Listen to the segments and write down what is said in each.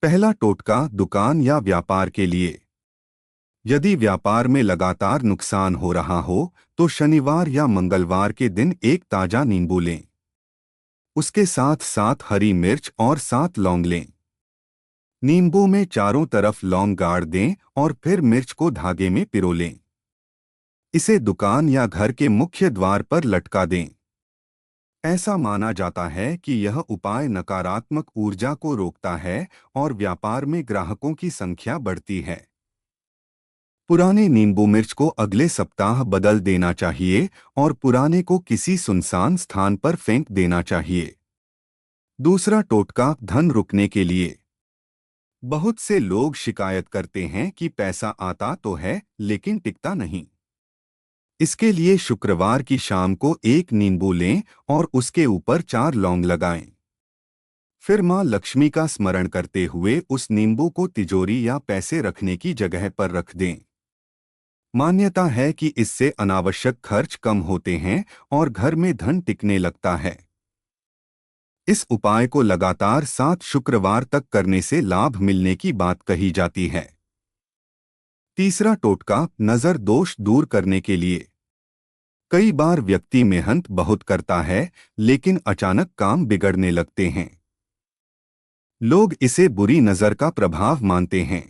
पहला टोटका दुकान या व्यापार के लिए। यदि व्यापार में लगातार नुकसान हो रहा हो तो शनिवार या मंगलवार के दिन एक ताजा नींबू लें। उसके साथ साथ हरी मिर्च और 7 लौंग लें। नींबू में चारों तरफ लौंग गाड़ दें और फिर मिर्च को धागे में पिरो लें। इसे दुकान या घर के मुख्य द्वार पर लटका दें। ऐसा माना जाता है कि यह उपाय नकारात्मक ऊर्जा को रोकता है और व्यापार में ग्राहकों की संख्या बढ़ती है। पुराने नींबू मिर्च को अगले सप्ताह बदल देना चाहिए और पुराने को किसी सुनसान स्थान पर फेंक देना चाहिए। दूसरा टोटका धन रुकने के लिए। बहुत से लोग शिकायत करते हैं कि पैसा आता तो है लेकिन टिकता नहीं। इसके लिए शुक्रवार की शाम को एक नींबू लें और उसके ऊपर 4 लौंग लगाएं। फिर मां लक्ष्मी का स्मरण करते हुए उस नींबू को तिजोरी या पैसे रखने की जगह पर रख दें। मान्यता है कि इससे अनावश्यक खर्च कम होते हैं और घर में धन टिकने लगता है। इस उपाय को लगातार 7 शुक्रवार तक करने से लाभ मिलने की बात कही जाती है। तीसरा टोटका नजर दोष दूर करने के लिए। कई बार व्यक्ति मेहनत बहुत करता है लेकिन अचानक काम बिगड़ने लगते हैं। लोग इसे बुरी नजर का प्रभाव मानते हैं।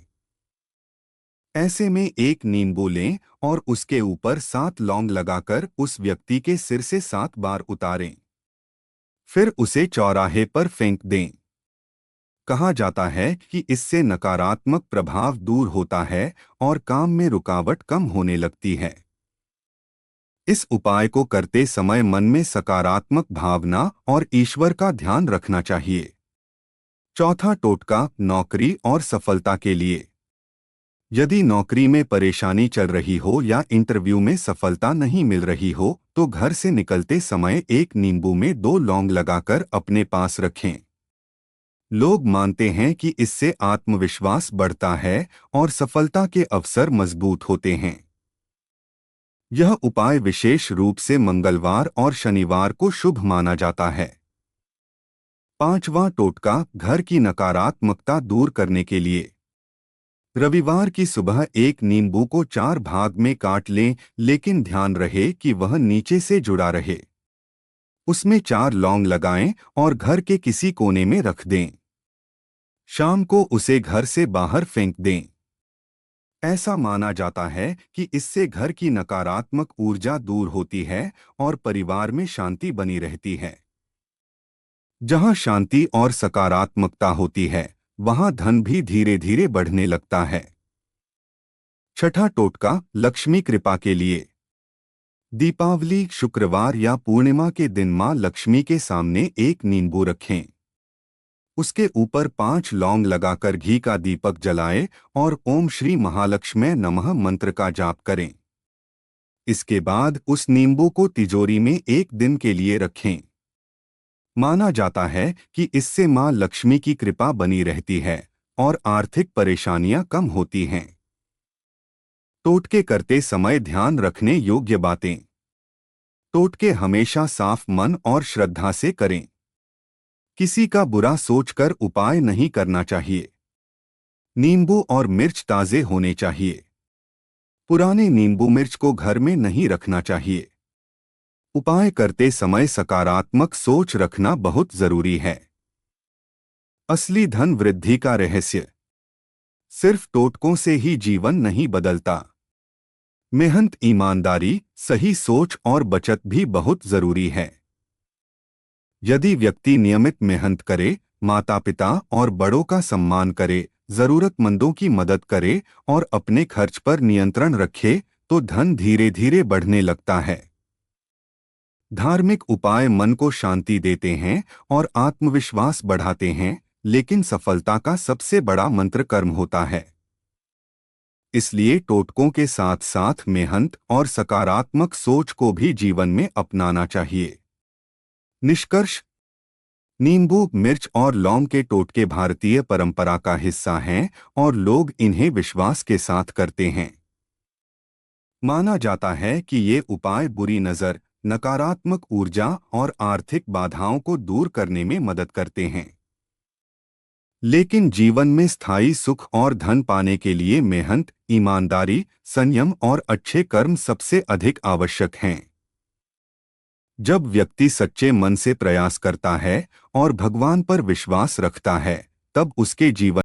ऐसे में एक नींबू लें और उसके ऊपर 7 लौंग लगाकर उस व्यक्ति के सिर से 7 बार उतारें। फिर उसे चौराहे पर फेंक दें। कहा जाता है कि इससे नकारात्मक प्रभाव दूर होता है और काम में रुकावट कम होने लगती है। इस उपाय को करते समय मन में सकारात्मक भावना और ईश्वर का ध्यान रखना चाहिए। चौथा टोटका नौकरी और सफलता के लिए। यदि नौकरी में परेशानी चल रही हो या इंटरव्यू में सफलता नहीं मिल रही हो तो घर से निकलते समय एक नींबू में 2 लौंग लगाकर अपने पास रखें। लोग मानते हैं कि इससे आत्मविश्वास बढ़ता है और सफलता के अवसर मजबूत होते हैं। यह उपाय विशेष रूप से मंगलवार और शनिवार को शुभ माना जाता है। पांचवां टोटका घर की नकारात्मकता दूर करने के लिए। रविवार की सुबह एक नींबू को 4 भाग में काट लें लेकिन ध्यान रहे कि वह नीचे से जुड़ा रहे। उसमें 4 लौंग लगाएं और घर के किसी कोने में रख दें। शाम को उसे घर से बाहर फेंक दें। ऐसा माना जाता है कि इससे घर की नकारात्मक ऊर्जा दूर होती है और परिवार में शांति बनी रहती है। जहां शांति और सकारात्मकता होती है वहां धन भी धीरे धीरे बढ़ने लगता है। छठा टोटका लक्ष्मी कृपा के लिए। दीपावली, शुक्रवार या पूर्णिमा के दिन मां लक्ष्मी के सामने एक नींबू रखें। उसके ऊपर 5 लौंग लगाकर घी का दीपक जलाएं और ओम श्री महालक्ष्मी नमः मंत्र का जाप करें। इसके बाद उस नींबू को तिजोरी में एक दिन के लिए रखें। माना जाता है कि इससे मां लक्ष्मी की कृपा बनी रहती है और आर्थिक परेशानियां कम होती हैं। टोटके करते समय ध्यान रखने योग्य बातें। टोटके हमेशा साफ मन और श्रद्धा से करें। किसी का बुरा सोचकर उपाय नहीं करना चाहिए। नींबू और मिर्च ताजे होने चाहिए। पुराने नींबू मिर्च को घर में नहीं रखना चाहिए। उपाय करते समय सकारात्मक सोच रखना बहुत जरूरी है। असली धन वृद्धि का रहस्य। सिर्फ टोटकों से ही जीवन नहीं बदलता। मेहनत, ईमानदारी, सही सोच और बचत भी बहुत जरूरी है। यदि व्यक्ति नियमित मेहनत करे, माता पिता और बड़ों का सम्मान करे, जरूरतमंदों की मदद करे और अपने खर्च पर नियंत्रण रखे तो धन धीरे धीरे बढ़ने लगता है। धार्मिक उपाय मन को शांति देते हैं और आत्मविश्वास बढ़ाते हैं, लेकिन सफलता का सबसे बड़ा मंत्र कर्म होता है। इसलिए टोटकों के साथ साथ मेहनत और सकारात्मक सोच को भी जीवन में अपनाना चाहिए। निष्कर्ष। नींबू, मिर्च और लौंग के टोटके भारतीय परंपरा का हिस्सा हैं और लोग इन्हें विश्वास के साथ करते हैं। माना जाता है कि ये उपाय बुरी नज़र, नकारात्मक ऊर्जा और आर्थिक बाधाओं को दूर करने में मदद करते हैं। लेकिन जीवन में स्थायी सुख और धन पाने के लिए मेहनत, ईमानदारी, संयम और अच्छे कर्म सबसे अधिक आवश्यक हैं। जब व्यक्ति सच्चे मन से प्रयास करता है और भगवान पर विश्वास रखता है, तब उसके जीवन